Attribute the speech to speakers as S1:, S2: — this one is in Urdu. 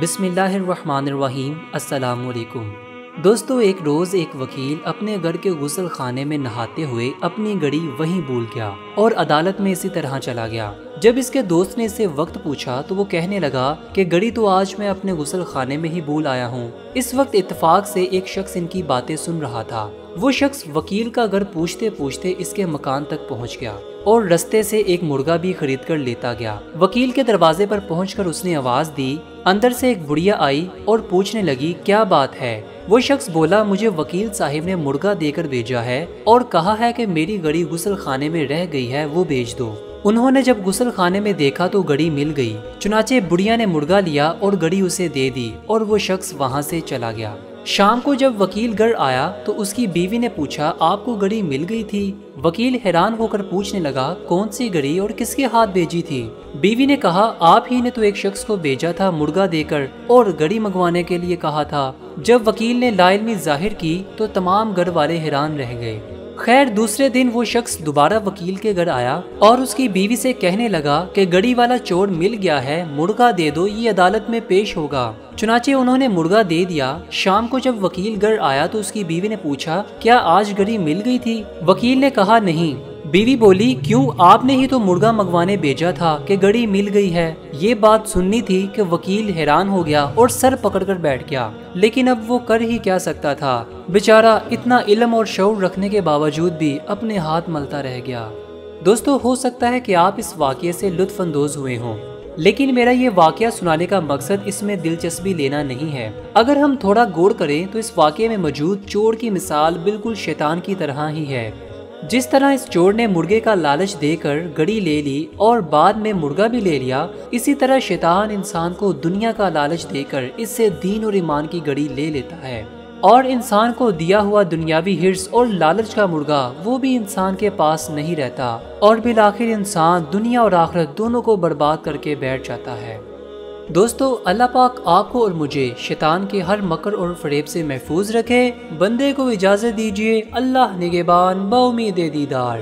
S1: بسم اللہ الرحمن الرحیم۔ السلام علیکم دوستو، ایک روز ایک وکیل اپنے گھر کے غسل خانے میں نہاتے ہوئے اپنی گھڑی وہیں بھول گیا اور عدالت میں اسی طرح چلا گیا۔ جب اس کے دوست نے اسے وقت پوچھا تو وہ کہنے لگا کہ گھڑی تو آج میں اپنے غسل خانے میں ہی بھول آیا ہوں۔ اس وقت اتفاق سے ایک شخص ان کی باتیں سن رہا تھا۔ وہ شخص وکیل کا گھر پوچھتے پوچھتے اس کے مکان تک پہنچ گیا اور رستے سے ایک مرغا بھی خرید کر لیتا گیا۔ وکیل کے دروازے پر پہنچ کر اس نے آواز دی۔ اندر سے ایک بڑھیا آئی اور پوچھنے لگی کیا بات ہے۔ وہ شخص بولا، مجھے وکیل صاحب نے مرغا دے کر بھیجا ہے اور کہا ہے کہ میری گھڑی غسل خانے میں رہ گئی ہے، وہ بھیج دو۔ انہوں نے جب غسل خانے میں دیکھا تو گھڑی مل گئی، چنانچہ بڑھیا نے مرغا لیا اور گھڑی اسے دے دی اور وہ شخص وہاں سے چلا گیا۔ شام کو جب وکیل گھر آیا تو اس کی بیوی نے پوچھا، آپ کو گھڑی مل گئی تھی؟ وکیل حیران ہو کر پوچھنے لگا، کون سی گھڑی اور کس کے ہاتھ بھیجی تھی؟ بیوی نے کہا، آپ ہی نے تو ایک شخص کو بھیجا تھا مرغا دے کر اور گھڑی منگوانے کے لیے کہا تھا۔ جب وکیل نے لا علمی ظاہر کی تو تمام گھر والے حیران رہ گئے۔ خیر، دوسرے دن وہ شخص دوبارہ وکیل کے گھر آیا اور اس کی بیوی سے کہنے لگا کہ گھڑی والا چور مل گیا ہے، مرغا دے دو، یہ عدالت میں پیش ہوگا۔ چنانچہ انہوں نے مرغا دے دیا۔ شام کو جب وکیل گھر آیا تو اس کی بیوی نے پوچھا، کیا آج گھڑی مل گئی تھی؟ وکیل نے کہا نہیں۔ بیوی بولی، کیوں؟ آپ نے ہی تو مرغا منگوانے بھیجا تھا کہ گھڑی مل گئی ہے۔ یہ بات سننی تھی کہ وکیل حیران ہو گیا اور سر پکڑ کر بیٹھ گیا، لیکن اب وہ کر ہی کیا سکتا تھا؟ بیچارہ اتنا علم اور شعور رکھنے کے باوجود بھی اپنے ہاتھ ملتا رہ گیا۔ دوستو، ہو سکتا ہے کہ آپ اس واقعے سے لطف اندوز ہوئے ہوں، لیکن میرا یہ واقعہ سنانے کا مقصد اس میں دلچسپی لینا نہیں ہے۔ اگر ہم تھوڑا غور کریں تو اس واقعے میں موجود چور کی مثال بالکل شیطان کی طرح ہی ہے۔ جس طرح اس چور نے مرغے کا لالچ دے کر گھڑی لے لی اور بعد میں مرغا بھی لے لیا، اسی طرح شیطان انسان کو دنیا کا لالچ دے کر اس سے دین اور ایمان کی گھڑی لے لیتا ہے، اور انسان کو دیا ہوا دنیاوی حرص اور لالچ کا مرغا وہ بھی انسان کے پاس نہیں رہتا، اور بالآخر انسان دنیا اور آخرت دونوں کو برباد کر کے بیٹھ جاتا ہے۔ دوستو، اللہ پاک آپ کو اور مجھے شیطان کے ہر مکر اور فریب سے محفوظ رکھے۔ بندے کو اجازت دیجیے، اللہ نگہبان، بامید دیدار۔